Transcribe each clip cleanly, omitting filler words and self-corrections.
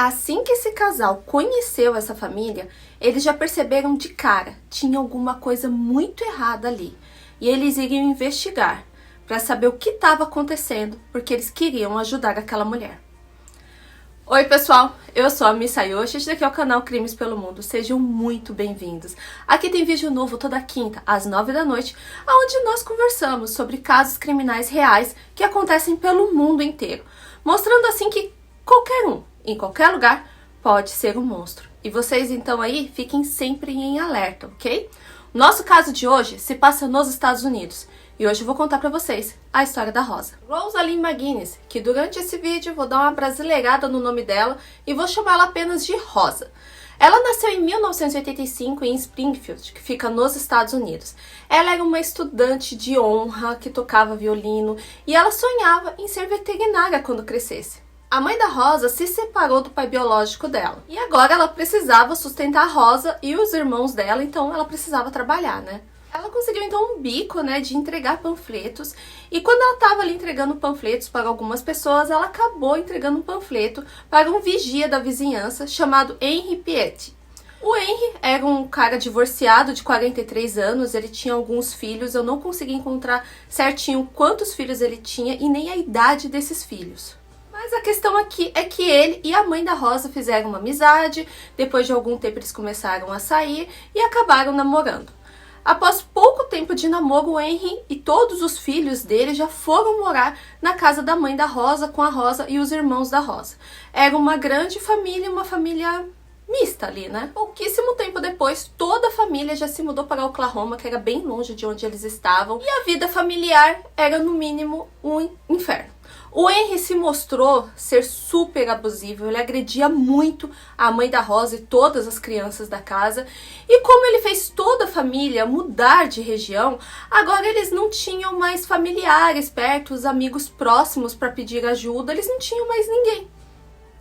Assim que esse casal conheceu essa família, eles já perceberam de cara, tinha alguma coisa muito errada ali. E eles iriam investigar para saber o que estava acontecendo, porque eles queriam ajudar aquela mulher. Oi pessoal, eu sou a Miss Sayoshi, este daqui é o canal Crimes pelo Mundo, sejam muito bem-vindos. Aqui tem vídeo novo toda quinta, às 9 da noite, onde nós conversamos sobre casos criminais reais que acontecem pelo mundo inteiro, mostrando assim que qualquer um, em qualquer lugar, pode ser um monstro. E vocês então aí, fiquem sempre em alerta, ok? O nosso caso de hoje se passa nos Estados Unidos. E hoje eu vou contar pra vocês a história da Rosa. Rosalind McGuinness, que durante esse vídeo eu vou dar uma brasileirada no nome dela e vou chamá-la apenas de Rosa. Ela nasceu em 1985 em Springfield, que fica nos Estados Unidos. Ela era uma estudante de honra que tocava violino e ela sonhava em ser veterinária quando crescesse. A mãe da Rosa se separou do pai biológico dela. E agora ela precisava sustentar a Rosa e os irmãos dela, então ela precisava trabalhar, né? Ela conseguiu então um bico, né, de entregar panfletos, e quando ela estava ali entregando panfletos para algumas pessoas, ela acabou entregando um panfleto para um vigia da vizinhança chamado Henry Piet. O Henry era um cara divorciado de 43 anos, ele tinha alguns filhos, eu não consegui encontrar certinho quantos filhos ele tinha e nem a idade desses filhos. Mas a questão aqui é que ele e a mãe da Rosa fizeram uma amizade, depois de algum tempo eles começaram a sair e acabaram namorando. Após pouco tempo de namoro, o Henry e todos os filhos dele já foram morar na casa da mãe da Rosa, com a Rosa e os irmãos da Rosa. Era uma grande família, uma família mista ali, né? Pouquíssimo tempo depois, toda a família já se mudou para Oklahoma, que era bem longe de onde eles estavam, e a vida familiar era, no mínimo, um inferno. O Henry se mostrou ser super abusivo, ele agredia muito a mãe da Rosa e todas as crianças da casa. E como ele fez toda a família mudar de região, agora eles não tinham mais familiares perto, os amigos próximos para pedir ajuda, eles não tinham mais ninguém.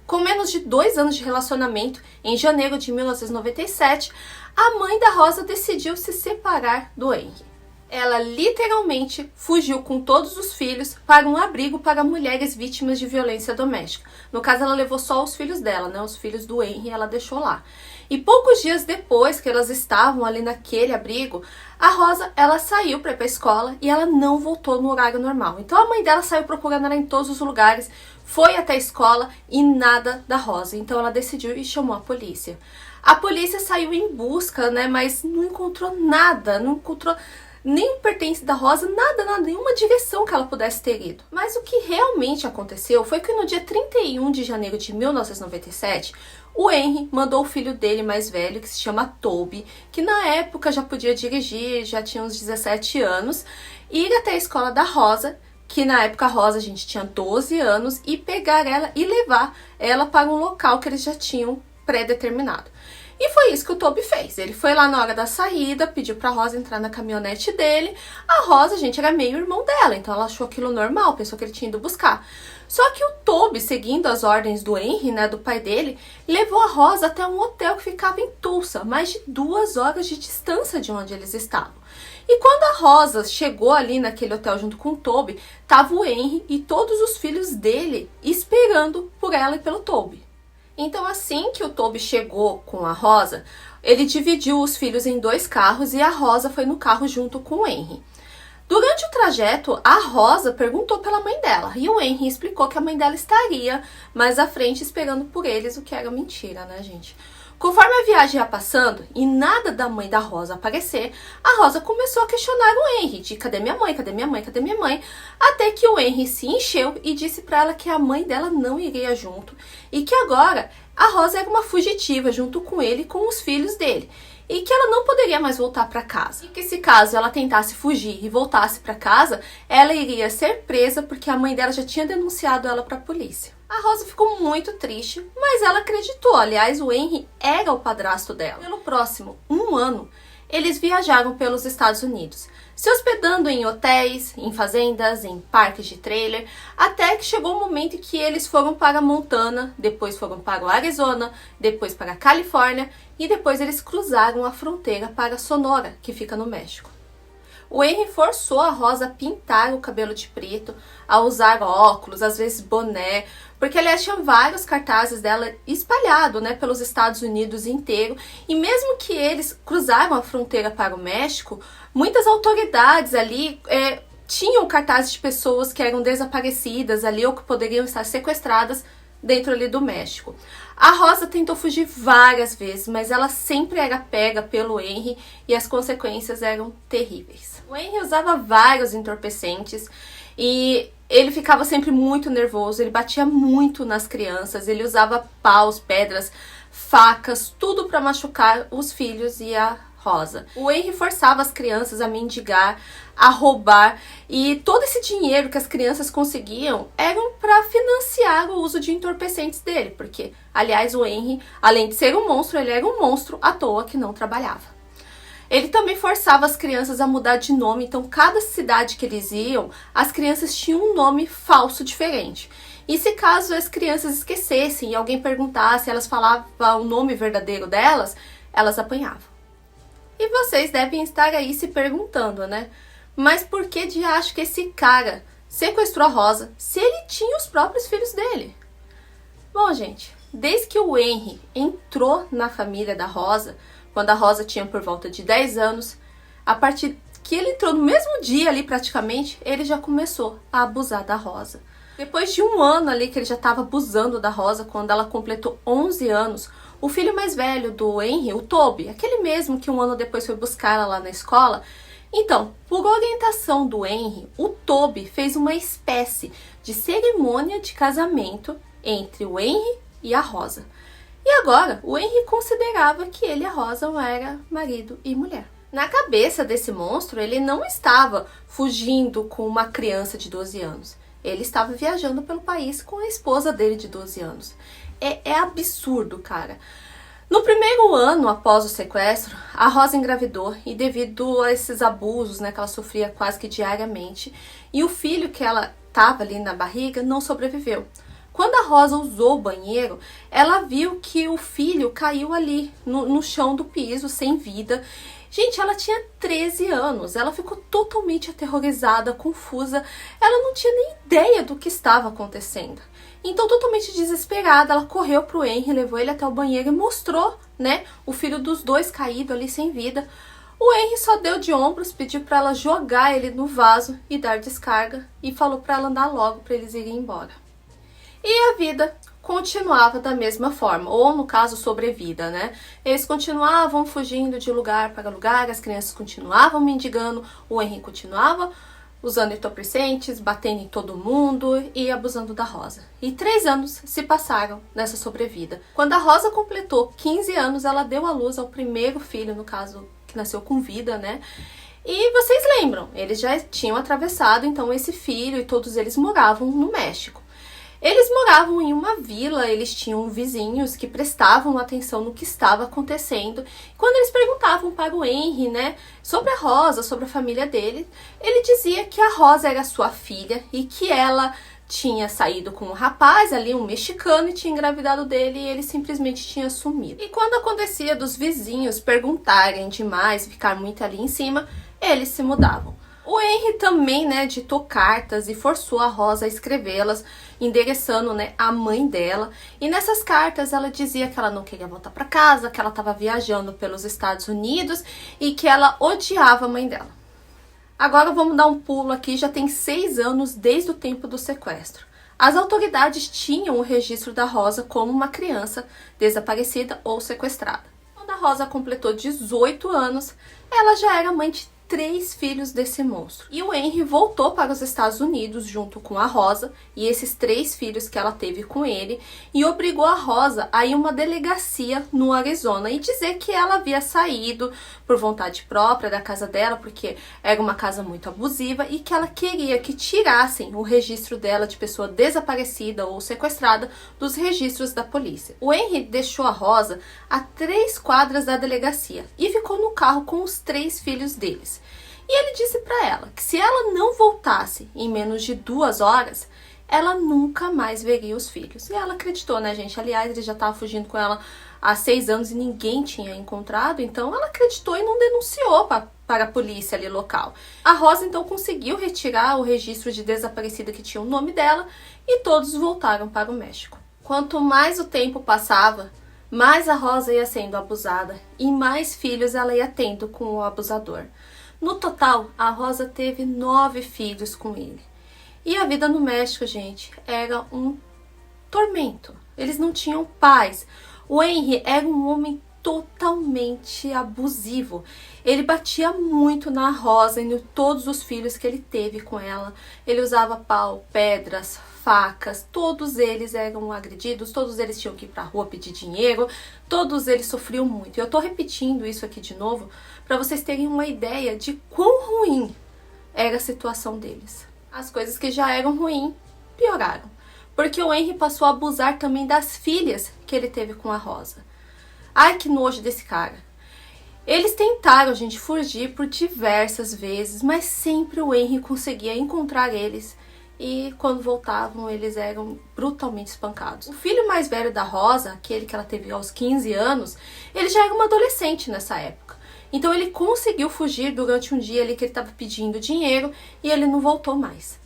Com menos de 2 anos de relacionamento, em janeiro de 1997, a mãe da Rosa decidiu se separar do Henry. Ela literalmente fugiu com todos os filhos para um abrigo para mulheres vítimas de violência doméstica. No caso, ela levou só os filhos dela, né? Os filhos do Henry ela deixou lá. E poucos dias depois que elas estavam ali naquele abrigo, a Rosa, ela saiu para ir para a escola e ela não voltou no horário normal. Então a mãe dela saiu procurando ela em todos os lugares, foi até a escola e nada da Rosa. Então ela decidiu e chamou a polícia. A polícia saiu em busca, né? Mas não encontrou nada, não encontrou nem o pertence da Rosa, nada, nenhuma direção que ela pudesse ter ido. Mas o que realmente aconteceu foi que no dia 31 de janeiro de 1997, o Henry mandou o filho dele mais velho, que se chama Toby, que na época já podia dirigir, já tinha uns 17 anos, ir até a escola da Rosa, que na época a Rosa, a gente tinha 12 anos, e pegar ela e levar ela para um local que eles já tinham pré-determinado. E foi isso que o Toby fez. Ele foi lá na hora da saída, pediu pra Rosa entrar na caminhonete dele. A Rosa, gente, era meio irmão dela, então ela achou aquilo normal, pensou que ele tinha ido buscar. Só que o Toby, seguindo as ordens do Henry, né, do pai dele, levou a Rosa até um hotel que ficava em Tulsa, mais de 2 horas de distância de onde eles estavam. E quando a Rosa chegou ali naquele hotel junto com o Toby, tava o Henry e todos os filhos dele esperando por ela e pelo Toby. Então, assim que o Toby chegou com a Rosa, ele dividiu os filhos em 2 carros e a Rosa foi no carro junto com o Henry. Durante o trajeto, a Rosa perguntou pela mãe dela e o Henry explicou que a mãe dela estaria mais à frente esperando por eles, o que era mentira, né, gente? Conforme a viagem ia passando e nada da mãe da Rosa aparecer, a Rosa começou a questionar o Henry de cadê minha mãe, cadê minha mãe, cadê minha mãe? Até que o Henry se encheu e disse para ela que a mãe dela não iria junto e que agora a Rosa era uma fugitiva junto com ele e com os filhos dele. E que ela não poderia mais voltar para casa. E que se caso ela tentasse fugir e voltasse para casa, ela iria ser presa porque a mãe dela já tinha denunciado ela para a polícia. A Rosa ficou muito triste, mas ela acreditou. Aliás, o Henry era o padrasto dela. Pelo próximo 1 ano, eles viajaram pelos Estados Unidos, se hospedando em hotéis, em fazendas, em parques de trailer, até que chegou o momento em que eles foram para Montana, depois foram para o Arizona, depois para a Califórnia e depois eles cruzaram a fronteira para Sonora, que fica no México. O Henry forçou a Rosa a pintar o cabelo de preto, a usar óculos, às vezes boné, porque aliás tinha vários cartazes dela espalhados, né, pelos Estados Unidos inteiro. E mesmo que eles cruzaram a fronteira para o México, muitas autoridades ali tinham cartazes de pessoas que eram desaparecidas ali ou que poderiam estar sequestradas dentro ali do México. A Rosa tentou fugir várias vezes, mas ela sempre era pega pelo Henry e as consequências eram terríveis. O Henry usava vários entorpecentes e ele ficava sempre muito nervoso, ele batia muito nas crianças, ele usava paus, pedras, facas, tudo para machucar os filhos e a Rosa. O Henry forçava as crianças a mendigar, a roubar, e todo esse dinheiro que as crianças conseguiam eram para financiar o uso de entorpecentes dele, porque, aliás, o Henry, além de ser um monstro, ele era um monstro à toa que não trabalhava. Ele também forçava as crianças a mudar de nome, então cada cidade que eles iam, as crianças tinham um nome falso diferente. E se caso as crianças esquecessem e alguém perguntasse, elas falavam o nome verdadeiro delas, elas apanhavam. E vocês devem estar aí se perguntando, né? Mas por que de acho que esse cara sequestrou a Rosa se ele tinha os próprios filhos dele? Bom, gente, desde que o Henry entrou na família da Rosa, quando a Rosa tinha por volta de 10 anos, a partir que ele entrou no mesmo dia ali praticamente, ele já começou a abusar da Rosa. Depois de um ano ali que ele já estava abusando da Rosa, quando ela completou 11 anos, o filho mais velho do Henry, o Toby, aquele mesmo que um ano depois foi buscar ela lá na escola, então, por orientação do Henry, o Toby fez uma espécie de cerimônia de casamento entre o Henry e a Rosa. E agora, o Henry considerava que ele e a Rosa eram marido e mulher. Na cabeça desse monstro, ele não estava fugindo com uma criança de 12 anos. Ele estava viajando pelo país com a esposa dele de 12 anos. É absurdo, cara. No primeiro ano após o sequestro, a Rosa engravidou e devido a esses abusos, né, que ela sofria quase que diariamente, e o filho que ela estava ali na barriga não sobreviveu. Quando a Rosa usou o banheiro, ela viu que o filho caiu ali no chão do piso, sem vida. Gente, ela tinha 13 anos, ela ficou totalmente aterrorizada, confusa, ela não tinha nem ideia do que estava acontecendo. Então, totalmente desesperada, ela correu pro Henry, levou ele até o banheiro e mostrou, né, o filho dos dois caído ali sem vida. O Henry só deu de ombros, pediu para ela jogar ele no vaso e dar descarga e falou para ela andar logo para eles irem embora. E a vida continuava da mesma forma, ou no caso sobrevida, né? Eles continuavam fugindo de lugar para lugar, as crianças continuavam mendigando, o Henry continuava usando entorpecentes, batendo em todo mundo e abusando da Rosa. E 3 anos se passaram nessa sobrevida. Quando a Rosa completou 15 anos, ela deu à luz ao primeiro filho, no caso, que nasceu com vida, né? E vocês lembram, eles já tinham atravessado, então, esse filho e todos eles moravam no México. Eles moravam em uma vila, eles tinham vizinhos que prestavam atenção no que estava acontecendo. Quando eles perguntavam para o Henry, né, sobre a Rosa, sobre a família dele, ele dizia que a Rosa era sua filha e que ela tinha saído com um rapaz ali, um mexicano, e tinha engravidado dele e ele simplesmente tinha sumido. E quando acontecia dos vizinhos perguntarem demais, ficar muito ali em cima, eles se mudavam. O Henry também, né, ditou cartas e forçou a Rosa a escrevê-las, endereçando, né, a mãe dela. E nessas cartas ela dizia que ela não queria voltar para casa, que ela estava viajando pelos Estados Unidos e que ela odiava a mãe dela. Agora vamos dar um pulo aqui, já tem 6 anos desde o tempo do sequestro. As autoridades tinham o registro da Rosa como uma criança desaparecida ou sequestrada. Quando a Rosa completou 18 anos, ela já era mãe de 3 filhos desse monstro. E o Henry voltou para os Estados Unidos junto com a Rosa e esses 3 filhos que ela teve com ele e obrigou a Rosa a ir a uma delegacia no Arizona e dizer que ela havia saído por vontade própria da casa dela, porque era uma casa muito abusiva e que ela queria que tirassem o registro dela de pessoa desaparecida ou sequestrada dos registros da polícia. O Henry deixou a Rosa a 3 quadras da delegacia e ficou no carro com os 3 filhos deles. E ele disse para ela que se ela não voltasse em menos de 2 horas, ela nunca mais veria os filhos. E ela acreditou, né, gente? Aliás, ele já estava fugindo com ela há 6 anos e ninguém tinha encontrado, então ela acreditou e não denunciou para a polícia ali local. A Rosa então conseguiu retirar o registro de desaparecida que tinha o nome dela e todos voltaram para o México. Quanto mais o tempo passava, mais a Rosa ia sendo abusada e mais filhos ela ia tendo com o abusador. No total, a Rosa teve 9 filhos com ele. E a vida no México, gente, era um tormento. Eles não tinham paz. O Henry era um homem totalmente abusivo. Ele batia muito na Rosa e em todos os filhos que ele teve com ela. Ele usava pau, pedras, facas, todos eles eram agredidos, todos eles tinham que ir pra rua pedir dinheiro, todos eles sofriam muito. E eu tô repetindo isso aqui de novo para vocês terem uma ideia de quão ruim era a situação deles. As coisas que já eram ruins pioraram, porque o Henry passou a abusar também das filhas que ele teve com a Rosa. Ai, que nojo desse cara. Eles tentaram, gente, fugir por diversas vezes, mas sempre o Henry conseguia encontrar eles e quando voltavam eles eram brutalmente espancados. O filho mais velho da Rosa, aquele que ela teve aos 15 anos, ele já era uma adolescente nessa época. Então ele conseguiu fugir durante um dia ali que ele estava pedindo dinheiro e ele não voltou mais.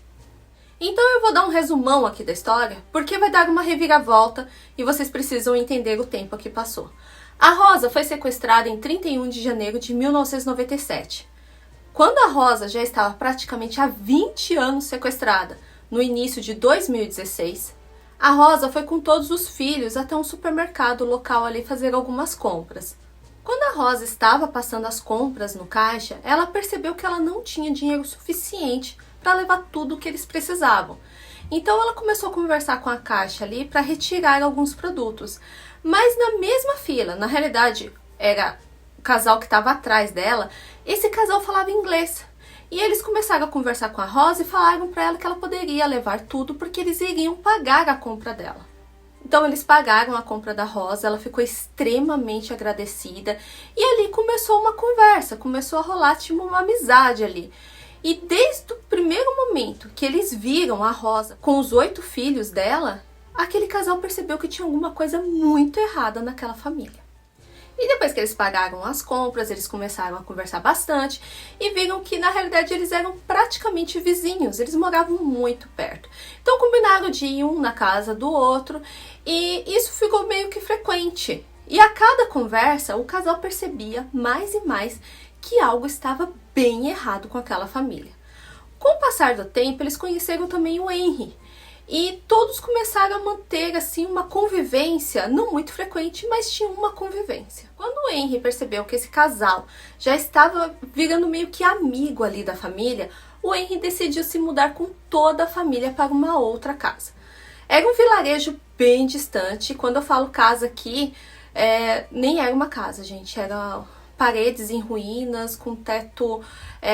Então eu vou dar um resumão aqui da história, porque vai dar uma reviravolta e vocês precisam entender o tempo que passou. A Rosa foi sequestrada em 31 de janeiro de 1997. Quando a Rosa já estava praticamente há 20 anos sequestrada, no início de 2016, a Rosa foi com todos os filhos até um supermercado local ali fazer algumas compras. Quando a Rosa estava passando as compras no caixa, ela percebeu que ela não tinha dinheiro suficiente para levar tudo o que eles precisavam. Então ela começou a conversar com a caixa ali para retirar alguns produtos. Mas na mesma fila, na realidade era o casal que estava atrás dela, esse casal falava inglês. E eles começaram a conversar com a Rosa e falaram para ela que ela poderia levar tudo porque eles iriam pagar a compra dela. Então eles pagaram a compra da Rosa, ela ficou extremamente agradecida e ali começou uma conversa, começou a rolar tipo uma amizade ali. E desde o primeiro momento que eles viram a Rosa com os 8 filhos dela, aquele casal percebeu que tinha alguma coisa muito errada naquela família. E depois que eles pagaram as compras, eles começaram a conversar bastante e viram que na realidade eles eram praticamente vizinhos, eles moravam muito perto. Então combinaram de ir um na casa do outro e isso ficou meio que frequente. E a cada conversa o casal percebia mais e mais que algo estava bem errado com aquela família. Com o passar do tempo eles conheceram também o Henry. E todos começaram a manter assim uma convivência, não muito frequente, mas tinha uma convivência. Quando o Henry percebeu que esse casal já estava virando meio que amigo ali da família, o Henry decidiu se mudar com toda a família para uma outra casa. Era um vilarejo bem distante, quando eu falo casa aqui, nem era uma casa, gente, era paredes em ruínas, com teto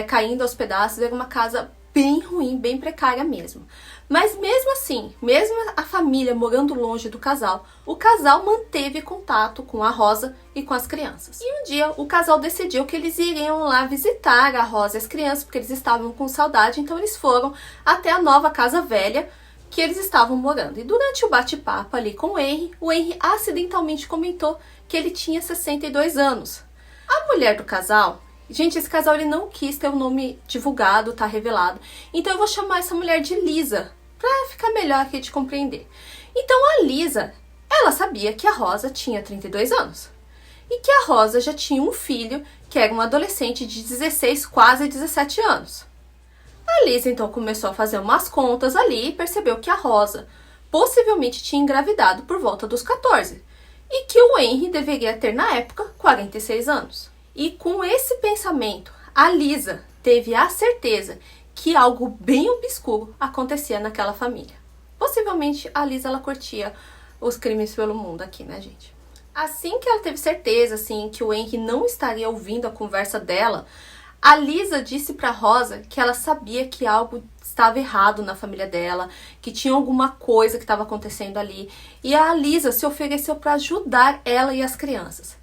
caindo aos pedaços, era uma casa bem ruim, bem precária mesmo. Mas mesmo assim, mesmo a família morando longe do casal, o casal manteve contato com a Rosa e com as crianças. E um dia o casal decidiu que eles iriam lá visitar a Rosa e as crianças, porque eles estavam com saudade, então eles foram até a nova casa velha que eles estavam morando. E durante o bate-papo ali com o Henry acidentalmente comentou que ele tinha 62 anos. A mulher do casal... Gente, esse casal ele não quis ter o nome divulgado, tá revelado. Então eu vou chamar essa mulher de Lisa, pra ficar melhor aqui de compreender. Então a Lisa, ela sabia que a Rosa tinha 32 anos. E que a Rosa já tinha um filho, que era um adolescente de 16, quase 17 anos. A Lisa então começou a fazer umas contas ali e percebeu que a Rosa possivelmente tinha engravidado por volta dos 14. E que o Henry deveria ter na época 46 anos. E com esse pensamento, a Lisa teve a certeza que algo bem obscuro acontecia naquela família. Possivelmente a Lisa ela curtia os crimes pelo mundo aqui, né, gente? Assim que ela teve certeza assim, que o Henry não estaria ouvindo a conversa dela, a Lisa disse para Rosa que ela sabia que algo estava errado na família dela, que tinha alguma coisa que estava acontecendo ali. E a Lisa se ofereceu para ajudar ela e as crianças.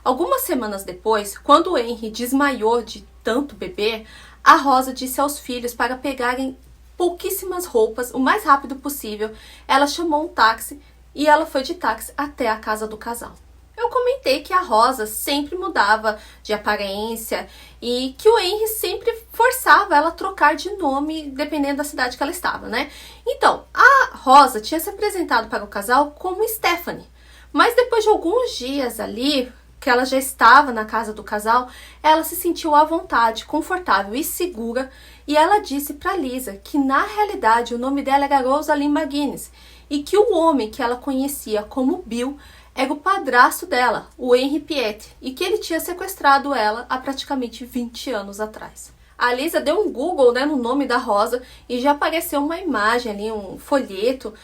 Algumas semanas depois, quando o Henry desmaiou de tanto beber, a Rosa disse aos filhos para pegarem pouquíssimas roupas, o mais rápido possível. Ela chamou um táxi e ela foi de táxi até a casa do casal. Eu comentei que a Rosa sempre mudava de aparência e que o Henry sempre forçava ela a trocar de nome dependendo da cidade que ela estava, né? Então, a Rosa tinha se apresentado para o casal como Stephanie, mas depois de alguns dias ali, que ela já estava na casa do casal, ela se sentiu à vontade, confortável e segura, e ela disse para Lisa que na realidade o nome dela era Rosalind McGuinness e que o homem que ela conhecia como Bill era o padrasto dela, o Henry Piet, e que ele tinha sequestrado ela há praticamente 20 anos atrás. A Lisa deu um Google, né, no nome da Rosa e já apareceu uma imagem ali, um folheto,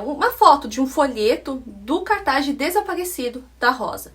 uma foto de um folheto do cartaz de desaparecido da Rosa.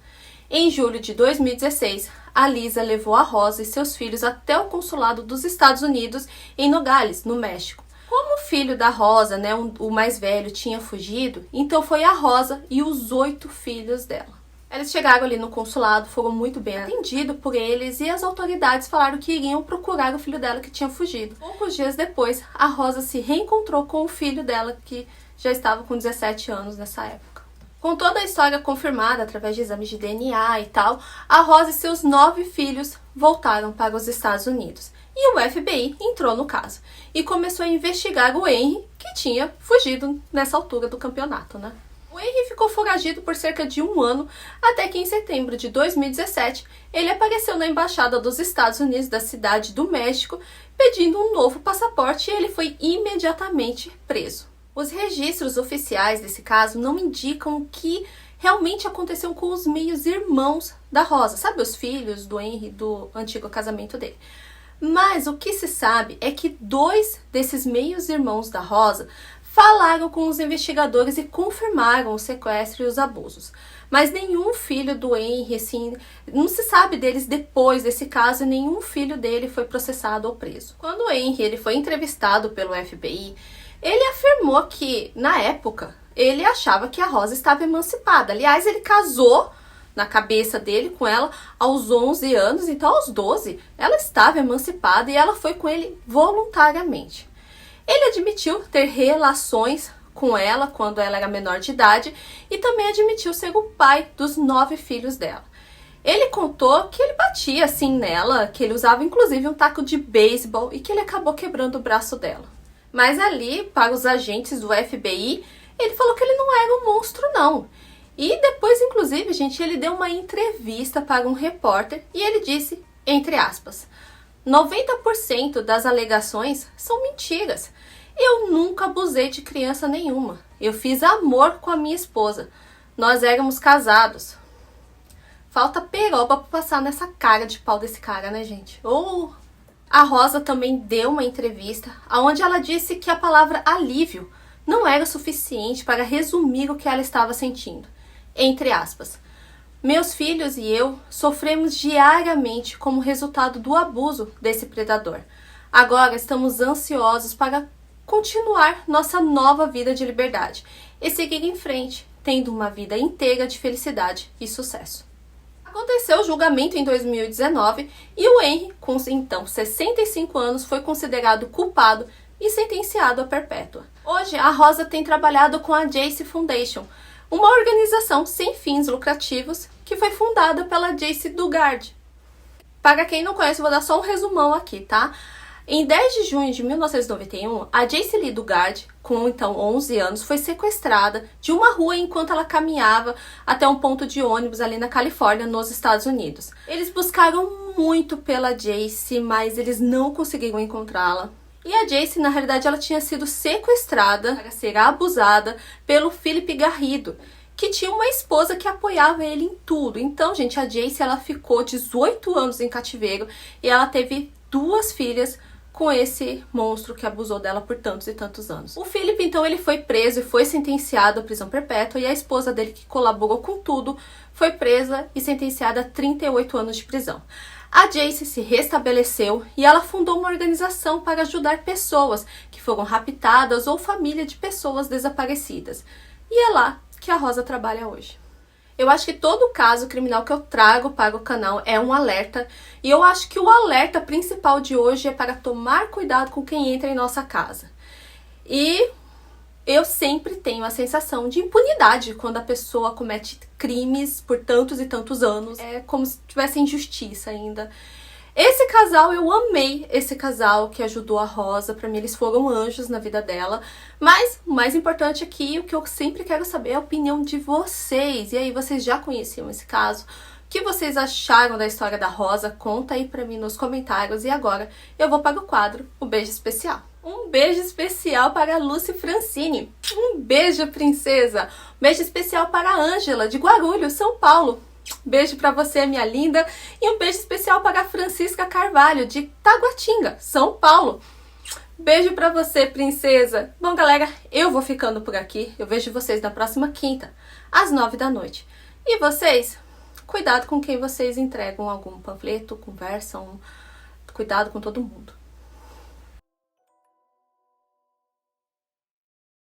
Em julho de 2016, a Lisa levou a Rosa e seus filhos até o consulado dos Estados Unidos em Nogales, no México. Como o filho da Rosa, né, o mais velho, tinha fugido, então foi a Rosa e os 8 filhos dela. Eles chegaram ali no consulado, foram muito bem atendidos por eles e as autoridades falaram que iriam procurar o filho dela que tinha fugido. Poucos dias depois, a Rosa se reencontrou com o filho dela, que já estava com 17 anos nessa época. Com toda a história confirmada através de exames de DNA e tal, a Rosa e seus 9 filhos voltaram para os Estados Unidos. E o FBI entrou no caso e começou a investigar o Henry, que tinha fugido nessa altura do campeonato, né? O Henry ficou foragido por cerca de 1 ano, até que em setembro de 2017, ele apareceu na embaixada dos Estados Unidos da cidade do México, pedindo um novo passaporte e ele foi imediatamente preso. Os registros oficiais desse caso não indicam o que realmente aconteceu com os meios-irmãos da Rosa, sabe, os filhos do Henry do antigo casamento dele. Mas o que se sabe é que 2 desses meios-irmãos da Rosa falaram com os investigadores e confirmaram o sequestro e os abusos. Mas nenhum filho do Henry, assim, não se sabe deles depois desse caso, e nenhum filho dele foi processado ou preso. Quando o Henry ele foi entrevistado pelo FBI, ele afirmou que, na época, ele achava que a Rosa estava emancipada. Aliás, ele casou na cabeça dele com ela aos 11 anos, então aos 12 ela estava emancipada e ela foi com ele voluntariamente. Ele admitiu ter relações com ela quando ela era menor de idade e também admitiu ser o pai dos 9 filhos dela. Ele contou que ele batia assim nela, que ele usava inclusive um taco de beisebol e que ele acabou quebrando o braço dela. Mas ali, para os agentes do FBI, ele falou que ele não era um monstro não. E depois, inclusive, gente, ele deu uma entrevista para um repórter e ele disse, entre aspas, 90% das alegações são mentiras. Eu nunca abusei de criança nenhuma. Eu fiz amor com a minha esposa. Nós éramos casados. Falta peroba para passar nessa cara de pau desse cara, né, gente? A Rosa também deu uma entrevista onde ela disse que a palavra alívio não era suficiente para resumir o que ela estava sentindo. Entre aspas, meus filhos e eu sofremos diariamente como resultado do abuso desse predador. Agora estamos ansiosos para continuar nossa nova vida de liberdade e seguir em frente, tendo uma vida inteira de felicidade e sucesso. Aconteceu o julgamento em 2019 e o Henry, com então 65 anos, foi considerado culpado e sentenciado a perpétua. Hoje, a Rosa tem trabalhado com a Jace Foundation, uma organização sem fins lucrativos que foi fundada pela Jace Dugard. Para quem não conhece, vou dar só um resumão aqui, tá? Em 10 de junho de 1991, a Jace Lee Dugard, com então 11 anos, foi sequestrada de uma rua enquanto ela caminhava até um ponto de ônibus ali na Califórnia, nos Estados Unidos. Eles buscaram muito pela Jace, mas eles não conseguiram encontrá-la. E a Jace, na realidade, ela tinha sido sequestrada para ser abusada pelo Philip Garrido, que tinha uma esposa que apoiava ele em tudo. Então, gente, a Jace, ela ficou 18 anos em cativeiro e ela teve 2 filhas com esse monstro que abusou dela por tantos e tantos anos. O Philip, então, ele foi preso e foi sentenciado à prisão perpétua, e a esposa dele, que colaborou com tudo, foi presa e sentenciada a 38 anos de prisão. A Jace se restabeleceu e ela fundou uma organização para ajudar pessoas que foram raptadas ou família de pessoas desaparecidas. E é lá que a Rosa trabalha hoje. Eu acho que todo caso criminal que eu trago para o canal é um alerta. E eu acho que o alerta principal de hoje é para tomar cuidado com quem entra em nossa casa. E eu sempre tenho a sensação de impunidade quando a pessoa comete crimes por tantos e tantos anos. É como se tivesse injustiça ainda. Esse casal, eu amei esse casal que ajudou a Rosa. Pra mim, eles foram anjos na vida dela. Mas o mais importante aqui, o que eu sempre quero saber é a opinião de vocês. E aí, vocês já conheciam esse caso? O que vocês acharam da história da Rosa? Conta aí pra mim nos comentários. E agora, eu vou para o quadro, o beijo especial. Um beijo especial para a Lucy Francini. Um beijo, princesa. Um beijo especial para a Ângela, de Guarulhos, São Paulo. Beijo pra você, minha linda. E um beijo especial para a Francisca Carvalho, de Taguatinga, São Paulo. Beijo pra você, princesa. Bom, galera, eu vou ficando por aqui. Eu vejo vocês na próxima quinta, às 9 da noite. E vocês, cuidado com quem vocês entregam algum panfleto, conversam. Cuidado com todo mundo.